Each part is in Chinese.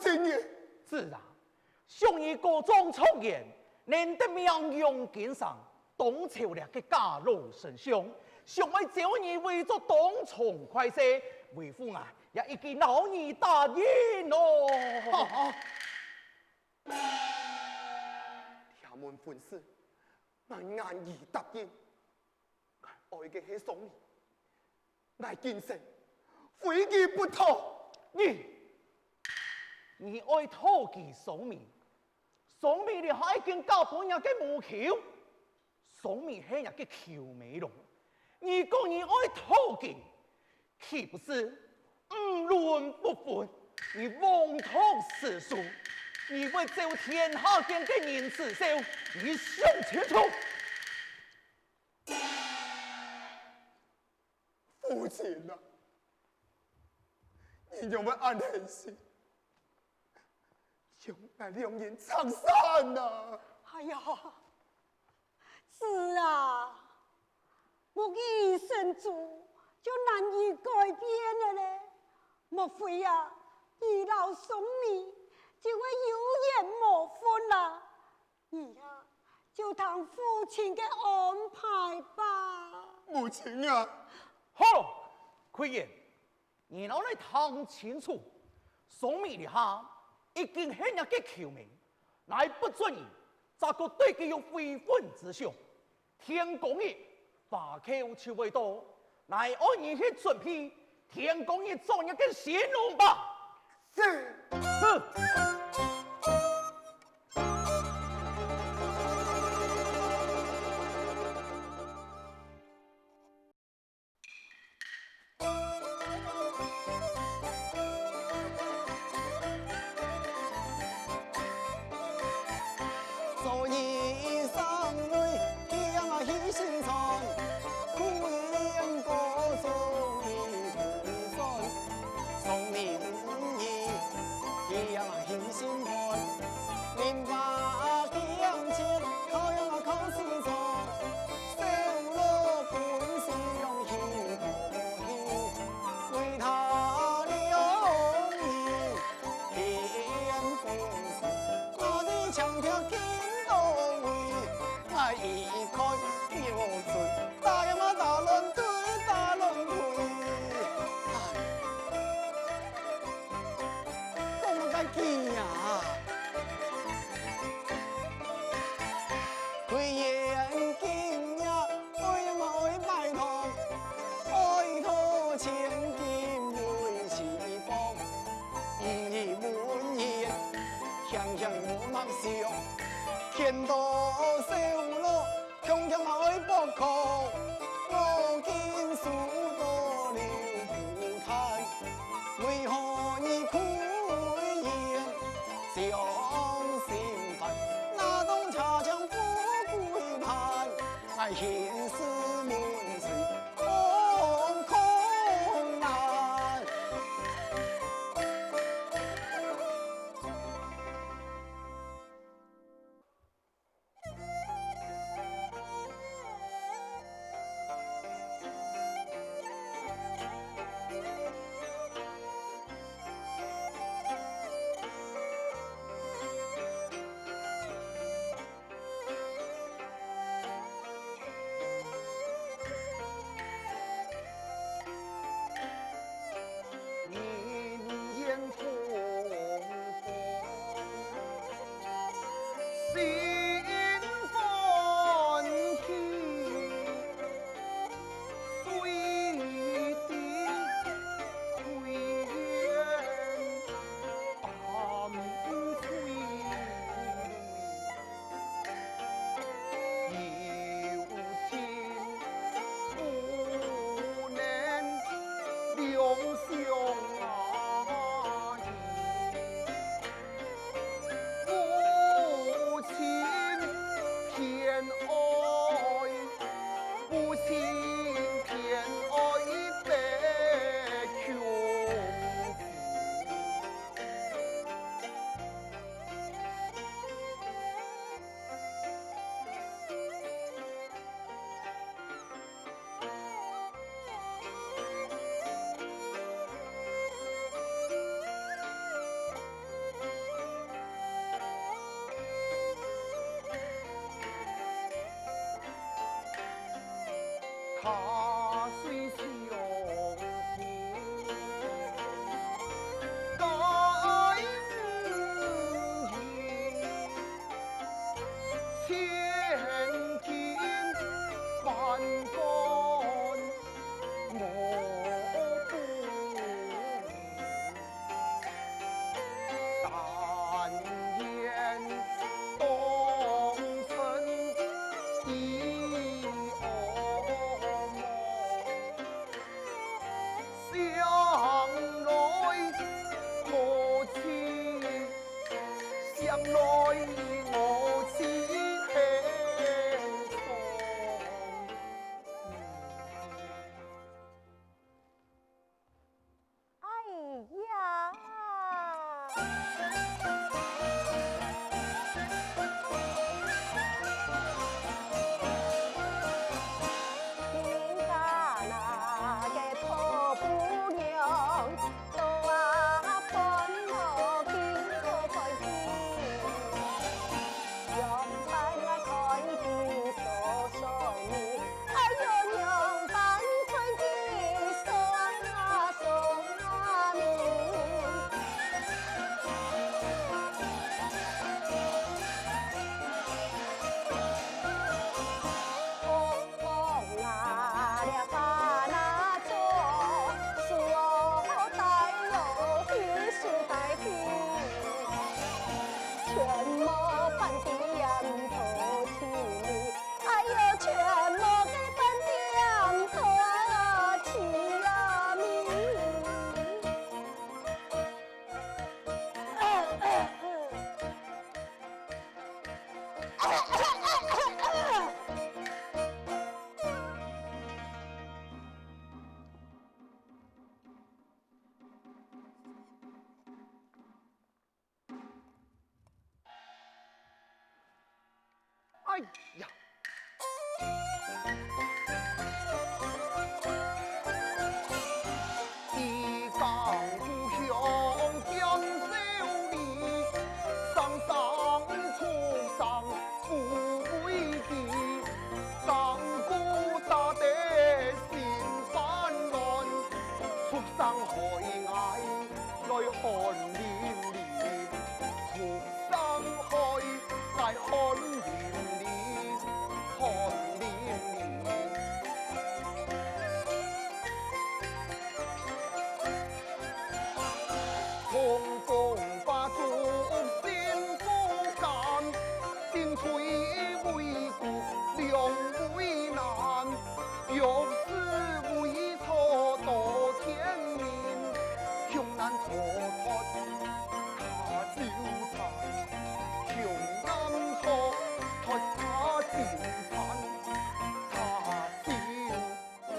真嘅。是啊，上以各种创言，难得名扬经上，东朝了嘅家老神相，上为招你为咗东从快些，为父啊也已经老你答应咯。天门婚事，我安易答应。我爱嘅係宋兒，我今生非佢不可。你爱讨其宋面，宋面你还见交本人嘅无桥，宋面係人嘅橋尾龍。你讲你爱讨其，岂不是无论不分？你妄图世俗，你为走天下间嘅人世笑，你想清楚。父亲啊，你有冇安恨心？用那两人长散啊！哎呀，是啊，木已生主就难以改变了嘞。莫非呀，二老送你就会有缘莫分啦？你呀，就当父亲的安排吧。母亲啊！好，奎爷，你老来谈清楚，宋美丽下已经係人嘅橋名，乃不准意，咋個對佢有非分之想？天公爺法口就會多，乃按你去準備，天公爺做一個顯龍吧。是。天道上路，强强爱不可。我见数多了不堪，为何你苦言相心烦？那东茶将富贵盼，爱现实门水空空难。他虽相见，该无言，千金万贯我不明。但愿东村一恶梦，相来我妻，相来我妻轻松。哎呀！人家那个土姑娘，都本我见可开心，杨班开心说说你，哎呦杨班开心说全无半点头气，哎呦，全无个半点头气啊咪！哎呀！一江故乡江秀丽，上上出上富贵地，江古大得心烦乱，出上海外来看连连，出上海来看连连，看连连。风风把竹心不干，进退为顾两为难，欲是为错多天命，凶难错脱他纠缠，凶难错脱他纠缠，他纠缠。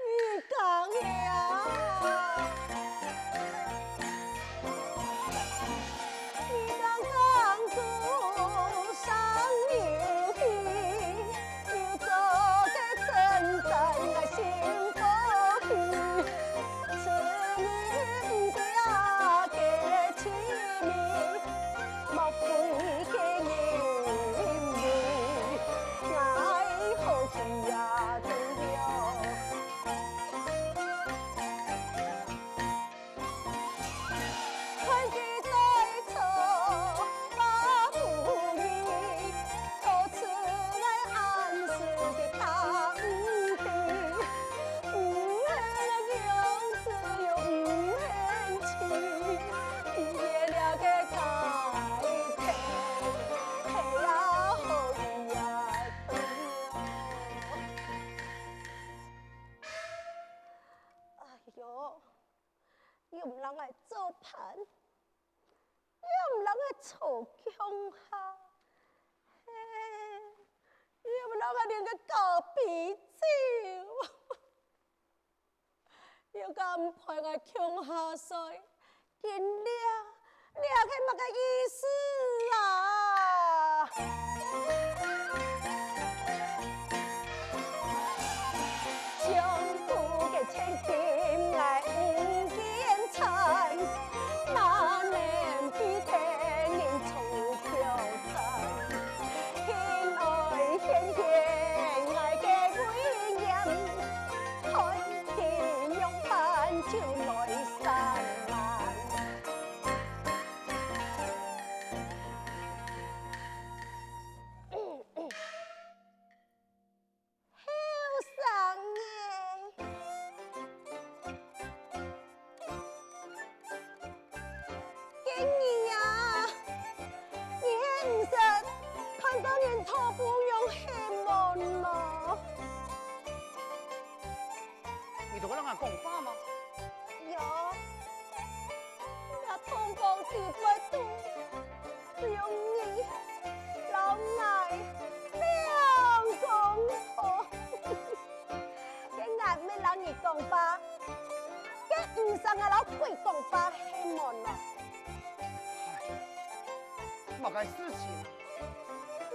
你讲呀，你当江湖上有喜，又做个真正的幸福喜，此年不要给亲密，莫非给人命，爱好去呀真了。看见对错把不义，多次来暗示的他唔对，唔恨样子又唔恨情，灭了个改天，嘿呀好意呀对哦。哎呦！又唔能来做盘，又唔能来吵强下，嘿，又唔能来连个搞啤酒，又咁陪我强下水，见了个么个意思啊？将夫嘅千金爱唔见残，那年比天人重挑战，亲爱显现爱嘅威严，开天用板就来散漫。后生耶，今年呀，你唔识看到人头不用黑毛咯？你同我啷个讲话吗？有，那通风地不度，只有你老奶两公婆，嘅眼咩人而讲法，嘅唔生啊老鬼讲法黑毛咯。嘛个事情，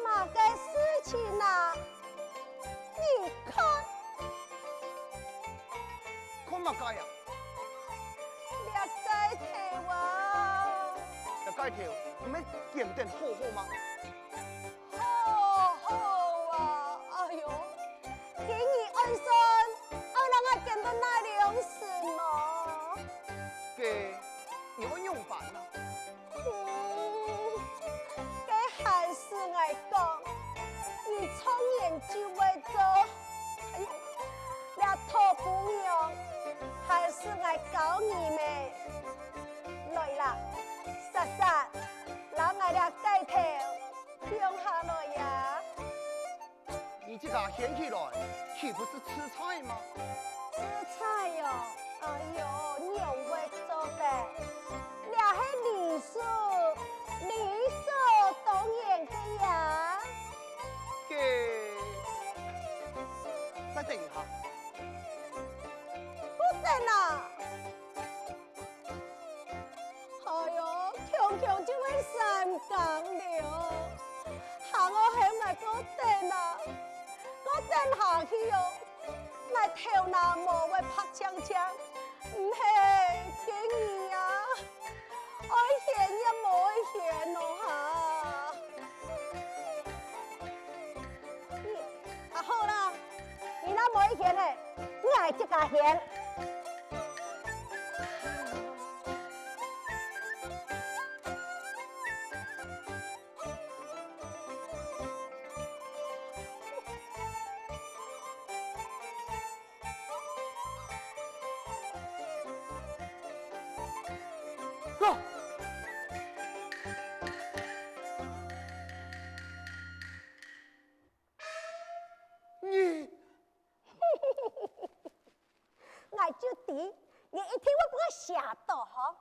嘛个事情啊，你看，看嘛个呀？了解头啊，要改条，唔免点点好好吗？好好啊，哎呦，今日安生，我让我见到那两事咯。嘅，你要用饭啦。给还是爱讲，你创业就会做，哎呦，那头不用，还是爱教你们。来啦，莎莎，让我俩改头，用下来呀。你这个掀起来，岂不是吃菜吗？吃菜哟，哎呦，你又会做的，俩是理所当然的呀。嘅，再等一下。不等啦！哎呦，强强就会三更了，喊我向外个等啦，我等下去哟，我头脑无会拍枪枪，唔系今年啊，爱嫌也无爱嫌咯哈。啊好啦，你那无爱嫌嘞，我爱这家嫌。走。你，我就知，你一定会把我吓到哈。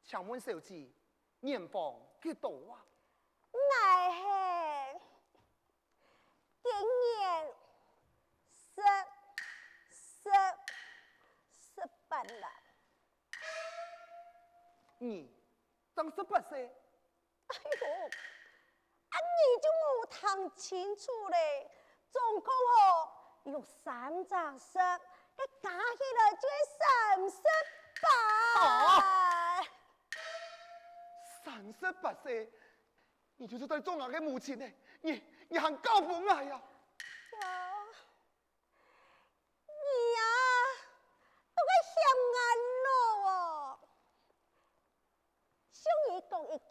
请问小姐，年房几多啊？我是今年18了。你当18岁？哎呦，你就冇谈清楚嘞，总共哦有3张色，这加起来就38。38岁，你就是在做俺的母亲呢？你还高不矮呀？你呀，都个嫌眼咯哦！像你讲一句，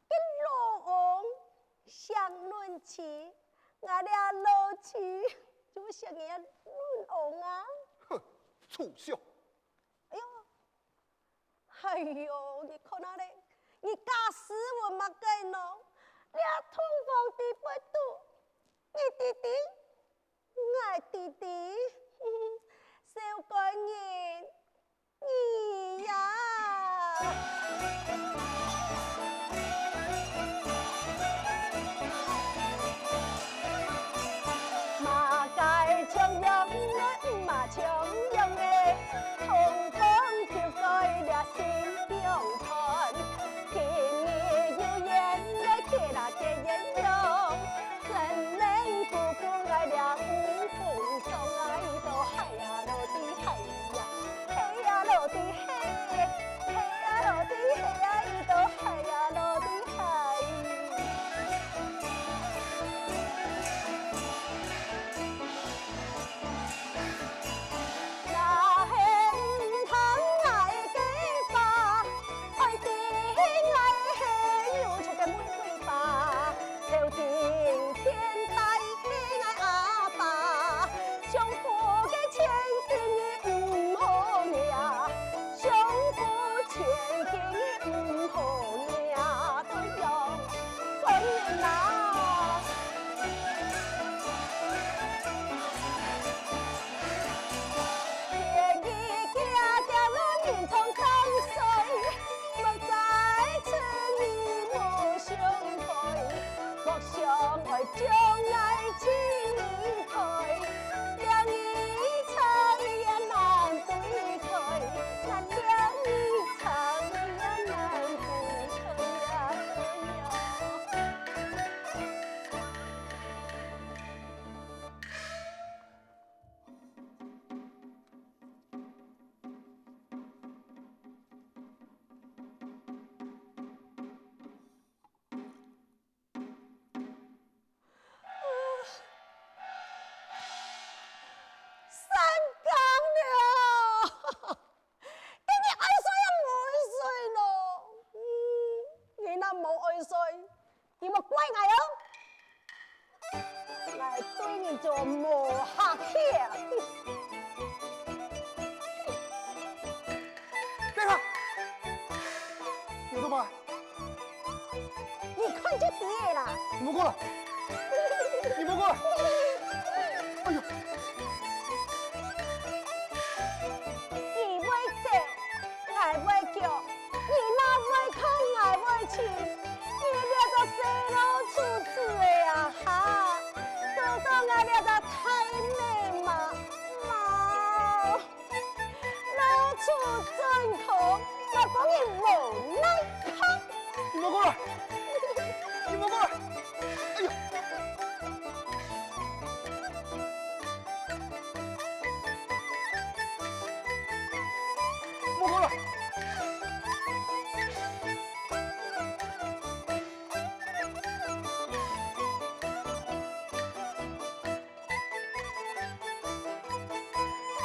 跟老王相论起，我俩老起就像人家论王啊！哼，畜生！哎呦，哎呦，你看那嘞，你假死我嘛该弄，俩通风地不度，你弟弟，我弟弟，小官人，你呀！马该强用人马强用诶，通风就改了心。明天带起我阿爸，相夫的千金唔好呀，相夫千金唔好呀，对呀，分人啊！天意家家我人从江水，莫再此意无相陪，莫相爱将爱情离开，两一场也难对开，那两一场也难对开呀，对呀。三更了，今日爱睡也唔睡咯。你若冇爱睡，你莫怪我哟。我对你就无客气。别看，有什么？你看就对啦。你莫过来，你莫过来！哎呦，你会走，我会叫；你若会哭，我会气。你了个细路处子的啊哈，哥哥我了个太美嘛嘛，老处真苦，我讲你无奈哭。你莫过来！你莫过来！哎呦，莫过来！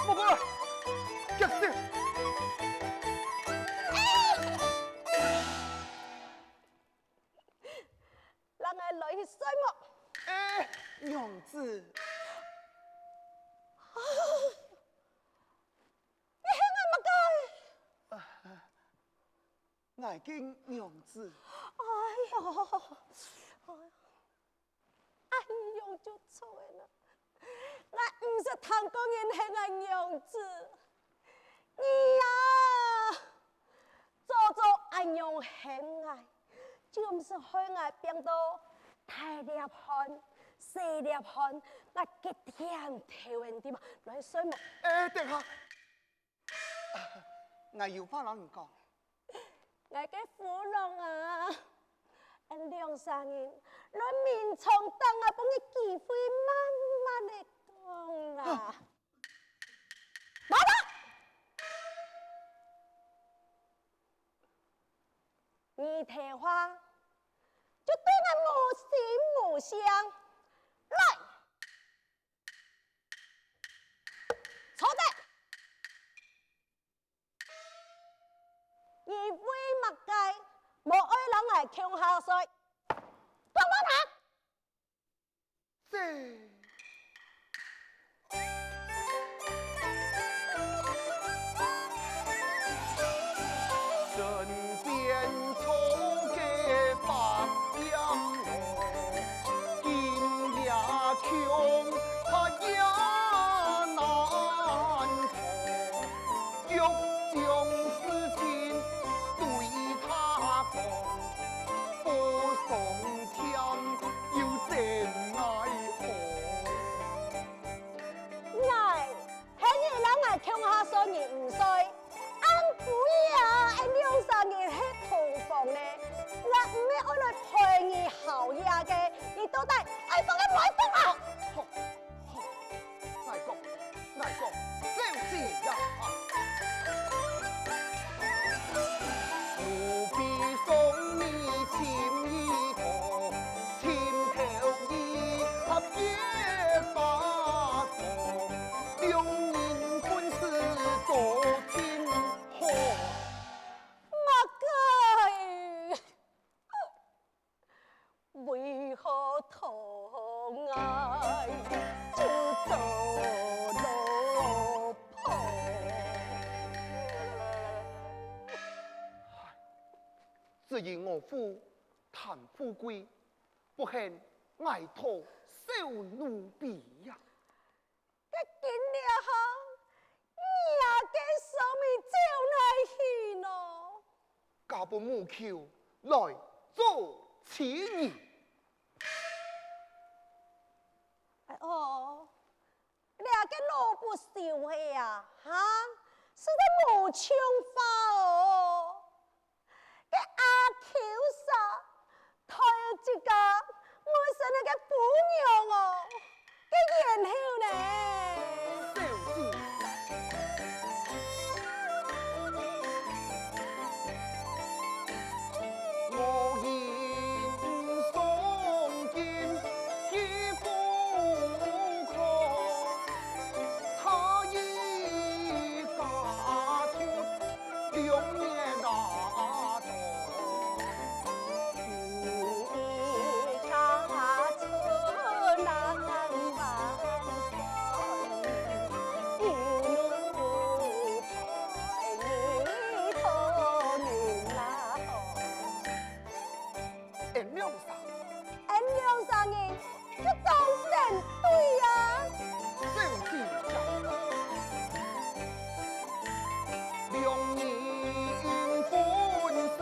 莫过来！get this！让我来去睡么？哎，娘子，你向我乜解？我敬娘子。哎呦，哎呦，就错了。我唔是唐公人係我娘子，你呀，做做阿娘恨愛，就唔是害我變到大粒汗、細粒汗，我一點頭問題嘛，來睡麼？哎，等下，我有話同你講。我嘅苦lòng啊！梁生人，你面從等啊，幫你機會慢慢地講啦。馬達，你聽話，就對我無心無相。來，坐低。而非物界，無愛人來強下水，幫幫他。這。身邊草嘅白楊羅，見也窮，他也難逃，欲將事情對他講，不送天要怎奈何？来就走落魄。只因我父贪富贵，不幸挨托受奴婢呀。这今了后，你也给生命走来去咯。家本母求来做妻儿。哎哦，你个老不孝的呀，哈，是得无枪法哦。个阿 Q 啥，他有一个我生那个姑娘哦，个然后呢？小子，我因送金衣服可，他已嫁出2年大多。你家出难万分，一路陪你托人啦。俺娘啥？俺两三人就当成对呀。小子呀，2年本是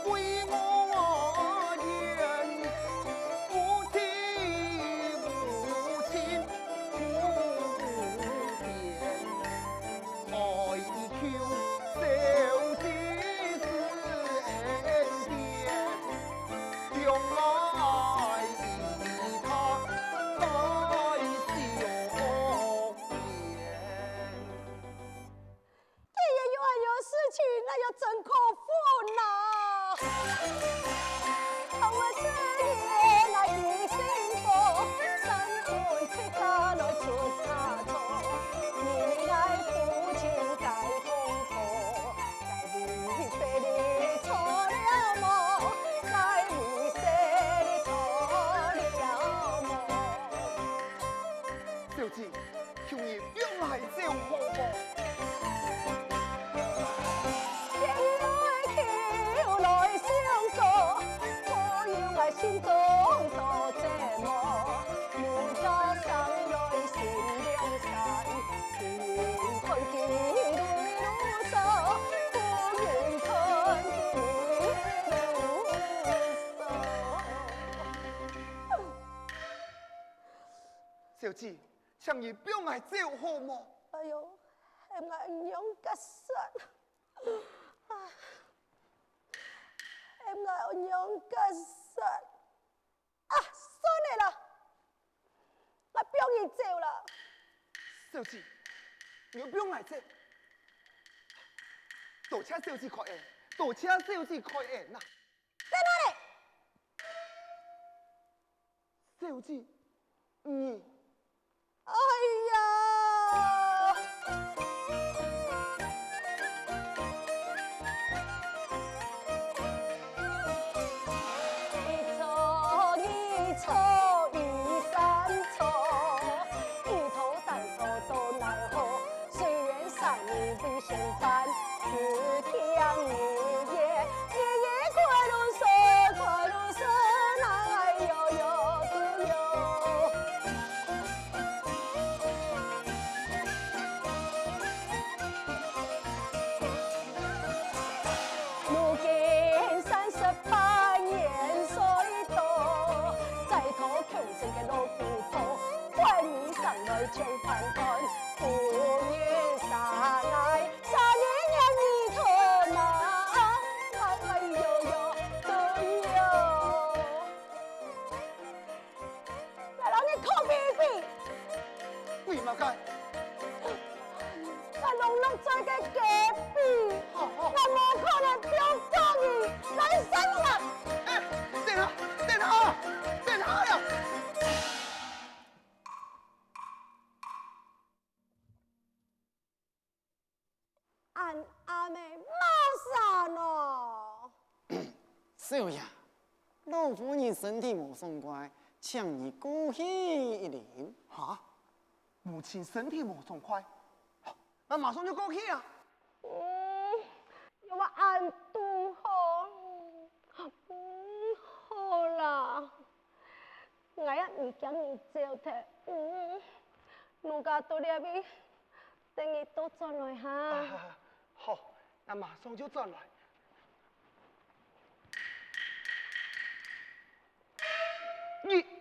归我言，夫妻无亲无变，爱求小子是恩典，用来与他再相见。这也有事情，那要真可烦呐！我这里那一心佛，三婚七嫁来出差错，你来父亲该痛苦，该为谁你错了么？该为谁你错了么？小子，求你别来招好不？心中多折磨，如家上来心两散，愿看见泪如沙，不愿看见泪如沙。小子，请你别来招好么？哎呦，俺娘个神，俺娘个神。啊，算了啦，我不用你走了。小子，你不用来这，多请小子开恩，多请小子开恩呐！在哪里？小子，你，哎呀！错一三错，一头三头都奈何。虽然三年未相伴，只天日夜，日夜快乐说，快乐说，哎呦呦呦。如今38年岁多。再讨穷生嘅老骨头，换你上来将盘看，不愿上来，3年你头哪？哎呦呦，对哟！来让你靠比比，为嘛该？我农落在嘅隔壁，我无可能不要讲你来生啦！哎，等下，等下，等下呀！阿妹马上哦。少爷，老夫人身体无爽快，请你过去一领。哈，母亲身体无爽快，好那马上就过去啊。要我安顿好，好啦，我也唔惊你走脱，奴家到了边，等你多转来哈。好，那马上就转来。你。